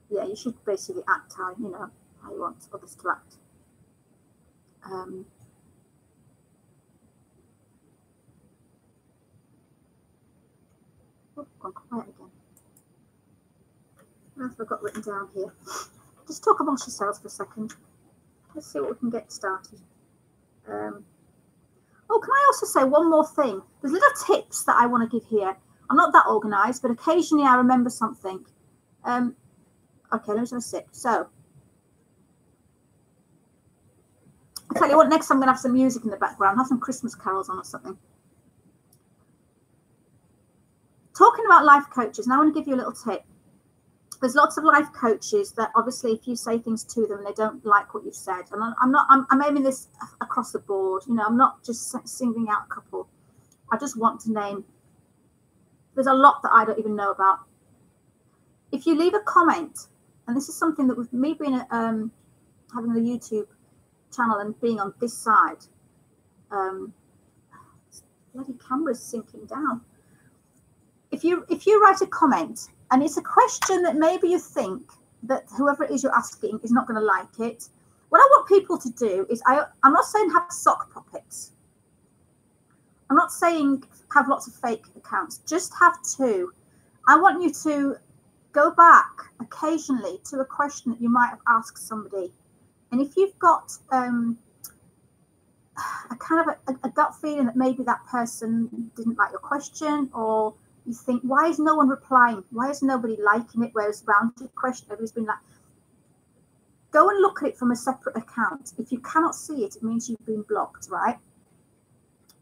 Yeah, you should basically act how you want others to act. Oh, gone quiet again. What else have I got written down here? Just talk amongst yourselves for a second. Let's see what we can get started. Oh, can I also say one more thing? There's little tips that I want to give here. I'm not that organised, but occasionally I remember something. Okay, let me just have a sip. So, I'll tell you what, next I'm going to have some music in the background, have some Christmas carols on or something. Talking about life coaches, now I want to give you a little tip. There's lots of life coaches that obviously if you say things to them, they don't like what you've said. And I'm aiming this across the board. I'm not just singling out a couple. I just want to name, there's a lot that I don't even know about. If you leave a comment, and this is something that with me being having the YouTube channel and being on this side, bloody camera's sinking down. If you write a comment and it's a question that maybe you think that whoever it is you're asking is not going to like it, What I want people to do is, I'm not saying have sock puppets. I'm not saying have lots of fake accounts. Just have 2. I want you to go back occasionally to a question that you might have asked somebody. And if you've got a kind of a gut feeling that maybe that person didn't like your question, or you think, why is no one replying? Why is nobody liking it? Whereas around your question, everybody's been like, go and look at it from a separate account. If you cannot see it, it means you've been blocked, right?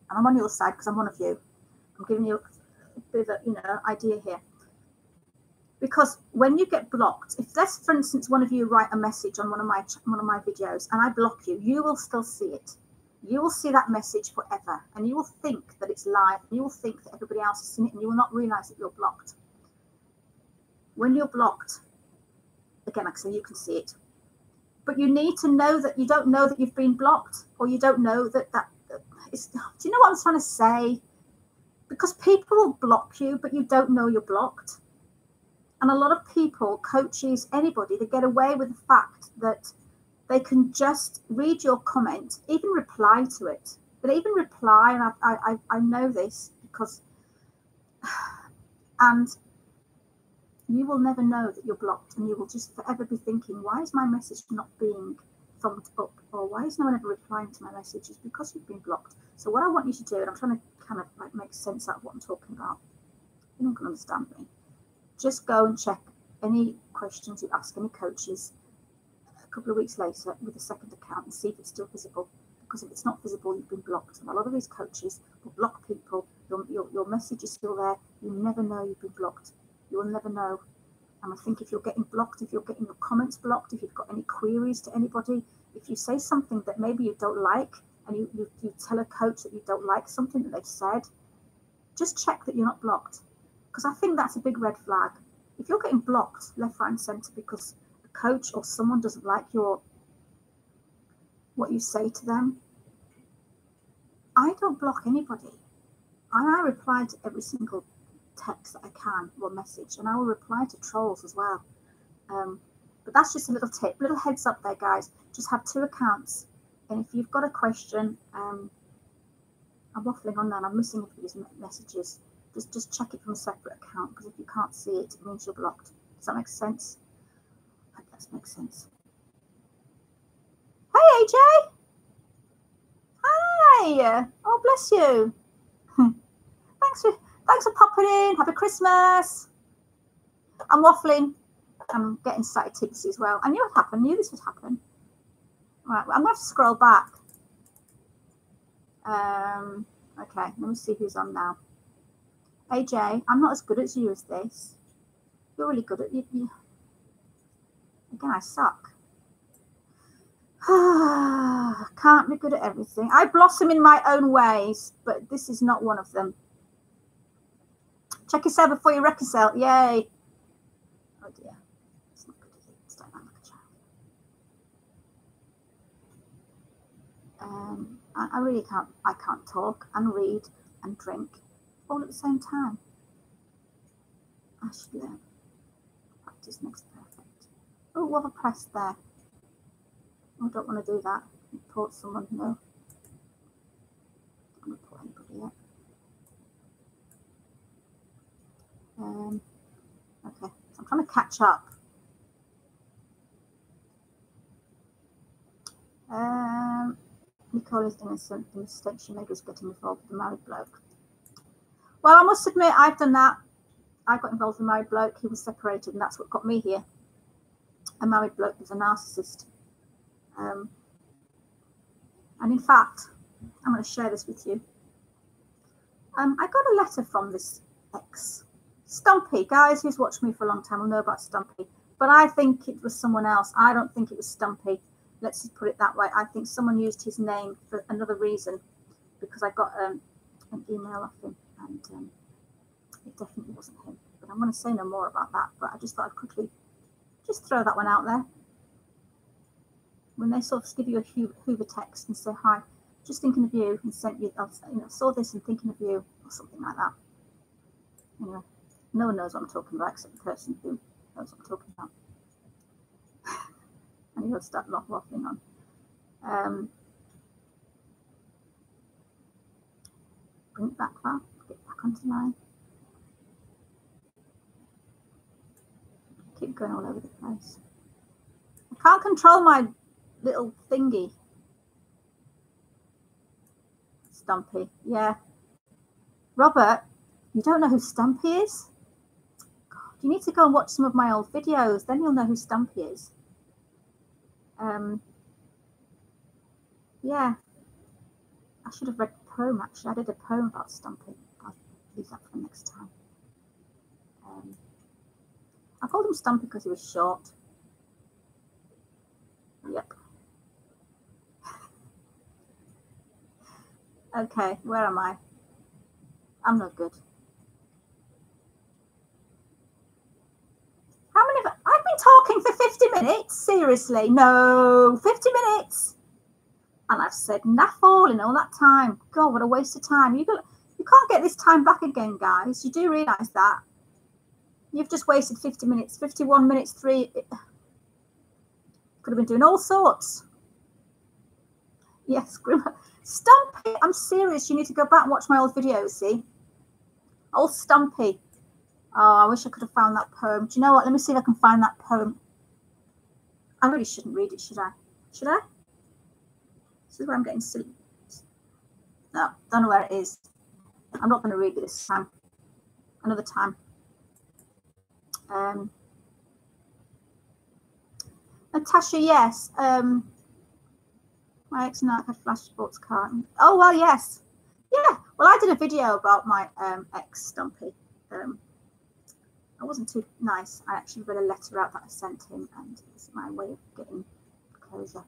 And I'm on your side because I'm one of you. I'm giving you a bit of a, idea here. Because when you get blocked, if that's, for instance, one of you write a message on one of my videos and I block you, you will still see it. You will see that message forever, and you will think that it's live, and you will think that everybody else has seen it, and you will not realize that you're blocked. When you're blocked, again, like I say, you can see it. But you need to know that you don't know that you've been blocked, or you don't know that is. Do you know what I'm trying to say? Because people will block you, but you don't know you're blocked. And a lot of people, coaches, anybody, they get away with the fact that they can just read your comment, even reply to it. But even reply, and I know this because, and you will never know that you're blocked, and you will just forever be thinking, why is my message not being thumbed up, or why is no one ever replying to my messages? Because you've been blocked. So what I want you to do, and I'm trying to kind of like make sense out of what I'm talking about, you're not going to understand me. Just go and check any questions you ask any coaches a couple of weeks later with a second account and see if it's still visible. Because if it's not visible, you've been blocked. And a lot of these coaches will block people. Your message is still there. You never know you've been blocked. You will never know. And I think if you're getting blocked, if you're getting your comments blocked, if you've got any queries to anybody, if you say something that maybe you don't like, and you tell a coach that you don't like something that they've said, just check that you're not blocked. Because I think that's a big red flag. If you're getting blocked left, right, and centre because a coach or someone doesn't like what you say to them, I don't block anybody. I reply to every single text that I can, or message, and I will reply to trolls as well. But that's just a little tip, little heads up there, guys. Just have 2 accounts, and if you've got a question, I'm waffling on now, and I'm missing everybody's messages. Just check it from a separate account, because if you can't see it, it means you're blocked. Does that make sense? I hope that makes sense. Hey, AJ. Hi. Oh, bless you. Thanks for popping in. Happy Christmas. I'm waffling. I'm getting slightly tipsy as well. I knew it happened. I knew this would happen. Right, I'm going to have to scroll back. Okay, let me see who's on now. AJ, I'm not as good at you as this. You're really good at you. Again, I suck. Can't be good at everything. I blossom in my own ways, but this is not one of them. Check yourself before you wreck yourself. Yay. Oh dear. It's not good, is it? It's like a child. I really can't. I can't talk and read and drink all at the same time. I should learn. Practice makes perfect. Oh, what have I pressed there? I don't want to do that. Report someone. No. I don't report anybody yet. Okay, so I'm trying to catch up. Nicole is innocent. The mistake she made was getting involved with a married bloke. Well, I must admit, I've done that. I got involved with a married bloke. He was separated, and that's what got me here. A married bloke was a narcissist. And in fact, I'm going to share this with you. I got a letter from this ex. Stumpy, guys who's watched me for a long time will know about Stumpy, but I think it was someone else. I don't think it was Stumpy. Let's just put it that way. I think someone used his name for another reason, because I got an email off him, and it definitely wasn't him. But I'm going to say no more about that. But I just thought I'd quickly just throw that one out there. When they sort of give you a Hoover text and say, hi, just thinking of you, and sent you, saw this and thinking of you, or something like that. Anyway. No one knows what I'm talking about except the person who knows what I'm talking about. And you'll start waffling on. Bring it back, Val. Get back onto line. Keep going all over the place. I can't control my little thingy. Stumpy, yeah. Robert, you don't know who Stumpy is? God, you need to go and watch some of my old videos, then you'll know who Stumpy is. Yeah. I should have read the poem, actually. I did a poem about Stumpy. I'll use that for next time. I called him Stumpy because he was short. Yep. Okay, where am I? I'm not good. How many? I've been talking for 50 minutes. Seriously, no, 50 minutes. And I've said naff all in all that time. God, what a waste of time. You can't get this time back again, guys. You do realise that. You've just wasted 50 minutes, 51 minutes, 3. Could have been doing all sorts. Yes, Stumpy, I'm serious. You need to go back and watch my old videos, see? Old Stumpy. Oh, I wish I could have found that poem. Do you know what? Let me see if I can find that poem. I really shouldn't read it, should I? Should I? This is where I'm getting silly. No, don't know where it is. I'm not going to read it this time. Another time. Natasha, yes. My ex and I had flash sports car. Oh, well, yes. Yeah. Well, I did a video about my ex, Stumpy. I wasn't too nice. I actually read a letter out that I sent him, and it's my way of getting closure.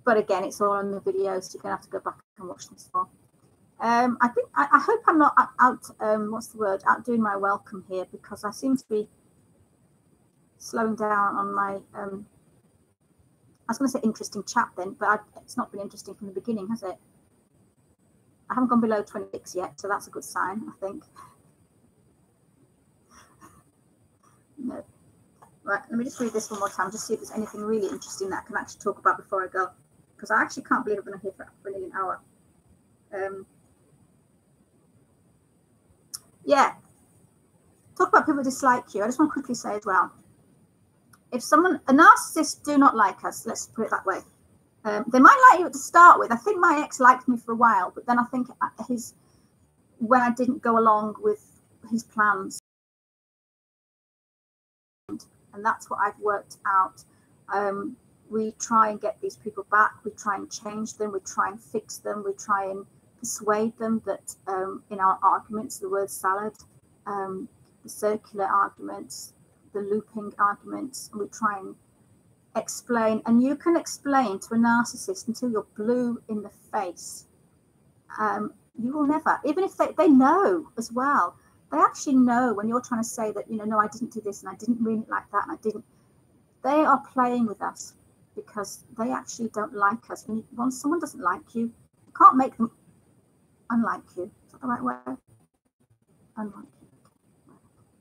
But again, it's all on the video, so you're going to have to go back and watch this all. I hope I'm not outdoing my welcome here, because I seem to be slowing down on my, I was going to say interesting chat then, but it's not been interesting from the beginning, has it? I haven't gone below 26 yet, so that's a good sign, I think. No. Right, let me just read this one more time, just see if there's anything really interesting that I can actually talk about before I go, because I actually can't believe I've been here for nearly an hour. Yeah, talk about people who dislike you. I just want to quickly say as well, if a narcissist do not like us, let's put it that way. They might like you to start with. I think my ex liked me for a while, but then I think when I didn't go along with his plans, and that's what I've worked out. We try and get these people back. We try and change them. We try and fix them. We try and persuade them that in our arguments, the word salad, the circular arguments, the looping arguments, we try and explain. And you can explain to a narcissist until you're blue in the face. You will never, even if they know as well, they actually know when you're trying to say that, no, I didn't do this and I didn't mean it like that and I didn't. They are playing with us because they actually don't like us. And once someone doesn't like you, you can't make them unlike you. Is that the right word? Unlike you.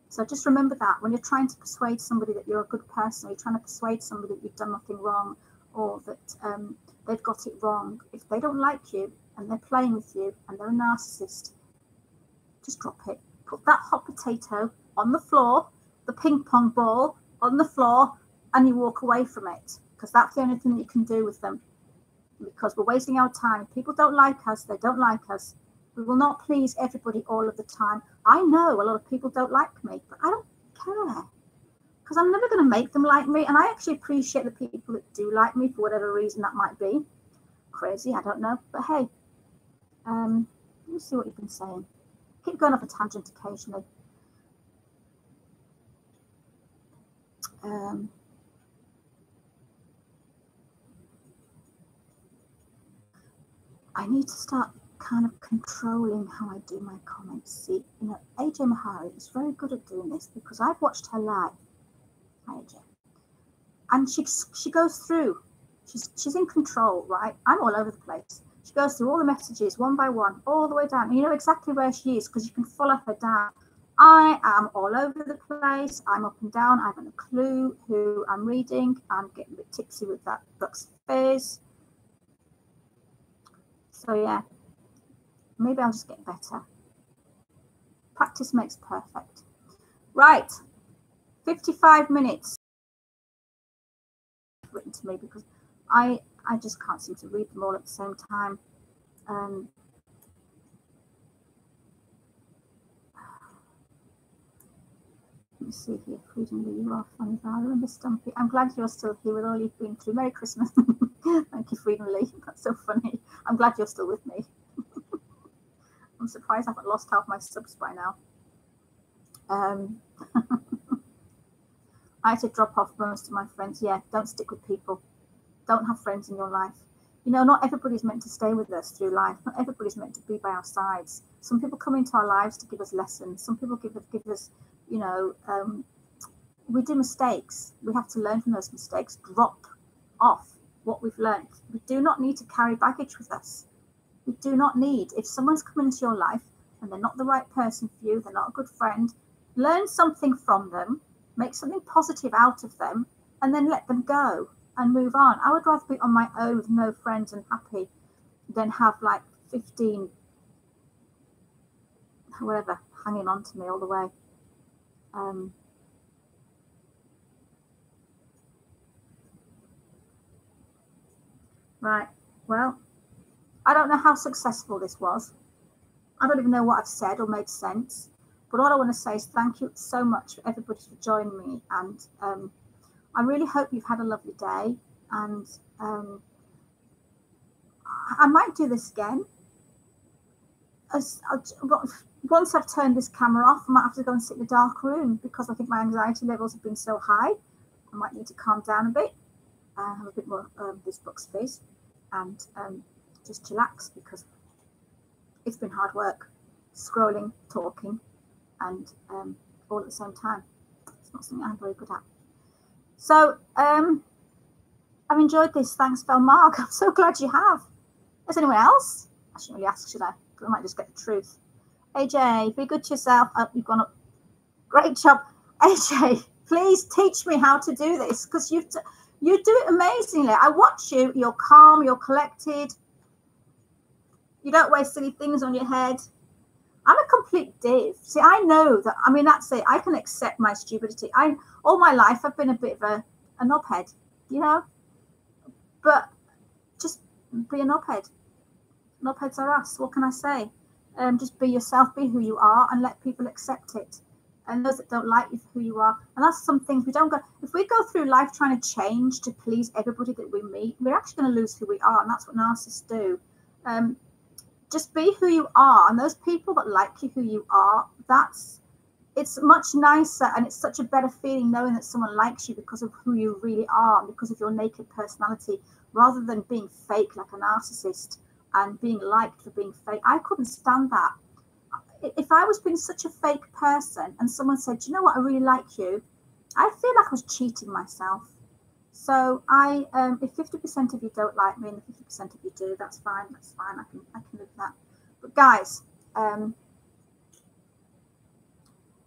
So just remember that when you're trying to persuade somebody that you're a good person, or you're trying to persuade somebody that you've done nothing wrong, or that they've got it wrong, if they don't like you and they're playing with you and they're a narcissist, just drop it. Put that hot potato on the floor, the ping pong ball on the floor, and you walk away from it, because that's the only thing that you can do with them, because we're wasting our time. If people don't like us, they don't like us. We will not please everybody all of the time. I know a lot of people don't like me, but I don't care, because I'm never going to make them like me. And I actually appreciate the people that do like me for whatever reason that might be. Crazy, I don't know. But hey, let me see what you've been saying. Keep going off a tangent occasionally. I need to start kind of controlling how I do my comments. See, AJ Mahari is very good at doing this, because I've watched her live. Hi, AJ. And she goes through. She's in control, right? I'm all over the place. She goes through all the messages one by one, all the way down. And you know exactly where she is, because you can follow her down. I am all over the place. I'm up and down. I haven't a clue who I'm reading. I'm getting a bit tipsy with that Bucks Fizz. So yeah, maybe I'll just get better. Practice makes perfect. Right, 55 minutes written to me because I just can't seem to read them all at the same time. Let me see here. Freedom, you are funny, Valerie. Miss Stumpy. I'm glad you're still here with all you've been through. Merry Christmas. Thank you, Freedom Lee. That's so funny. I'm glad you're still with me. I'm surprised I haven't lost half my subs by now. I had to drop off most of my friends. Yeah, don't stick with people. Don't have friends in your life. You know, not everybody's meant to stay with us through life. Not everybody's meant to be by our sides. Some people come into our lives to give us lessons. Some people give us, you know, we do mistakes. We have to learn from those mistakes. Drop off what we've learned. We do not need to carry baggage with us. We do not need. If someone's come into your life and they're not the right person for you, they're not a good friend, learn something from them, make something positive out of them, and then let them go and move on. I would rather be on my own with no friends and happy than have like 15, whatever, hanging on to me all the way. Right, well, I don't know how successful this was. I don't even know what I've said or made sense. But all I want to say is thank you so much for everybody for joining me. And I really hope you've had a lovely day. And I might do this again. Once I've turned this camera off, I might have to go and sit in a dark room because I think my anxiety levels have been so high. I might need to calm down a bit, have a bit more this book space, and just chillax because it's been hard work, scrolling, talking, and all at the same time. It's not something I'm very good at. So I've enjoyed this. Thanks, Mark. I'm so glad you have. Is anyone else? I shouldn't really ask, should I? I might just get the truth. AJ, be good to yourself. Oh, you've gone up. Great job. AJ, please teach me how to do this because you do it amazingly. I watch you. You're calm. You're collected. You don't wear silly things on your head. I'm a complete div. See, I know that. I mean, that's it. I can accept my stupidity. All my life I've been a bit of a knobhead, you know. But just be a knobhead. Knobheads are us. What can I say? Just be yourself, be who you are, and let people accept it. And those that don't like you for who you are, and that's some things we don't go. If we go through life trying to change to please everybody that we meet, we're actually going to lose who we are, and that's what narcissists do. Just be who you are, and those people that like you who you are, it's much nicer, and it's such a better feeling knowing that someone likes you because of who you really are, because of your naked personality, rather than being fake like a narcissist and being liked for being fake. I couldn't stand that. If I was being such a fake person and someone said, you know what, I really like you, I feel like I was cheating myself. So if 50% of you don't like me and 50% of you do, that's fine. That's fine. I can live with that. But guys,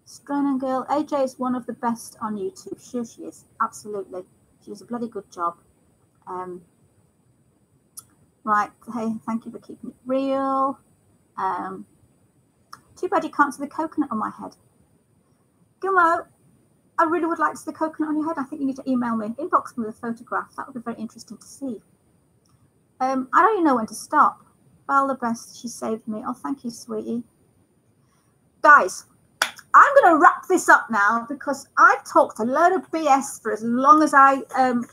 Straining Girl, AJ is one of the best on YouTube. Sure she is. Absolutely. She does a bloody good job. Right. Hey, thank you for keeping it real. Too bad you can't see the coconut on my head. Gilmo, I really would like to see the coconut on your head. I think you need to email me, inbox me with a photograph. That would be very interesting to see. I don't even know when to stop. Well, the best. She saved me. Oh, thank you, sweetie. Guys, I'm going to wrap this up now because I've talked a load of BS for as long as I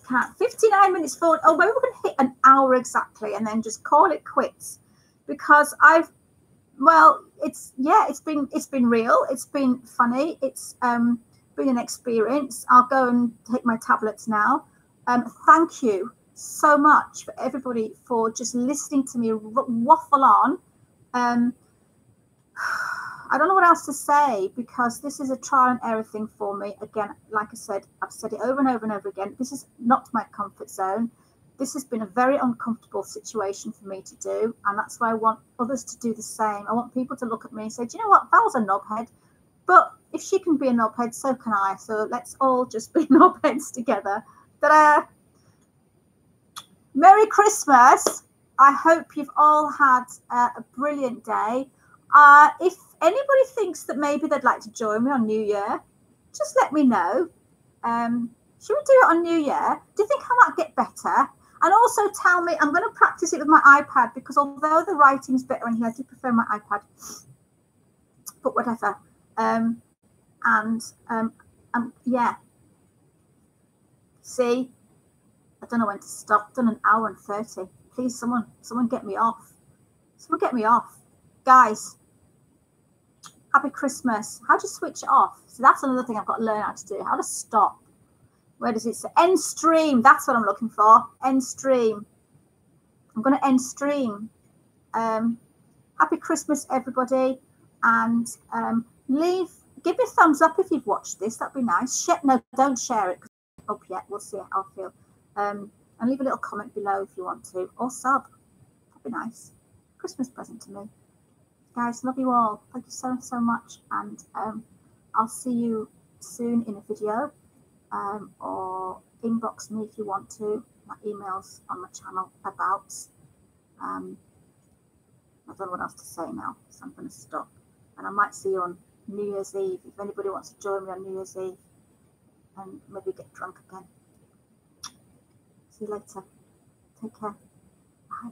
can. 59 minutes forward. Oh, maybe we're going to hit an hour exactly and then just call it quits because it's been real. It's been funny. It's been an experience. I'll go and take my tablets now. Thank you so much for everybody for just listening to me waffle on. I don't know what else to say because this is a trial and error thing for me. Again, like I said, I've said it over and over and over again. This is not my comfort zone. This has been a very uncomfortable situation for me to do. And that's why I want others to do the same. I want people to look at me and say, do you know what? Val's a knobhead. But if she can be a knobhead, so can I. So let's all just be knobheads together. Ta-da! Merry Christmas. I hope you've all had a brilliant day. If anybody thinks that maybe they'd like to join me on New Year, just let me know. Should we do it on New Year? Do you think I might get better? And also tell me, I'm going to practice it with my iPad, because although the writing's better in here, I do prefer my iPad. But whatever. Yeah. See, I don't know when to stop. I've done an hour and 30. Please, someone get me off. Someone get me off. Guys, happy Christmas. How do you switch off? So that's another thing I've got to learn how to do. How to stop. Where does it say? End stream. That's what I'm looking for. End stream. I'm going to end stream. Happy Christmas, everybody. And give me a thumbs up if you've watched this. That'd be nice. No, don't share it. Up yet. We'll see how I feel. And leave a little comment below if you want to. Or sub. That'd be nice. Christmas present to me. Guys, love you all. Thank you so, so much. And I'll see you soon in a video. Or inbox me if you want to. My email's on my channel about. I don't know what else to say now, so I'm going to stop. And I might see you on New Year's Eve. If anybody wants to join me on New Year's Eve and maybe get drunk again. See you later. Take care. Bye.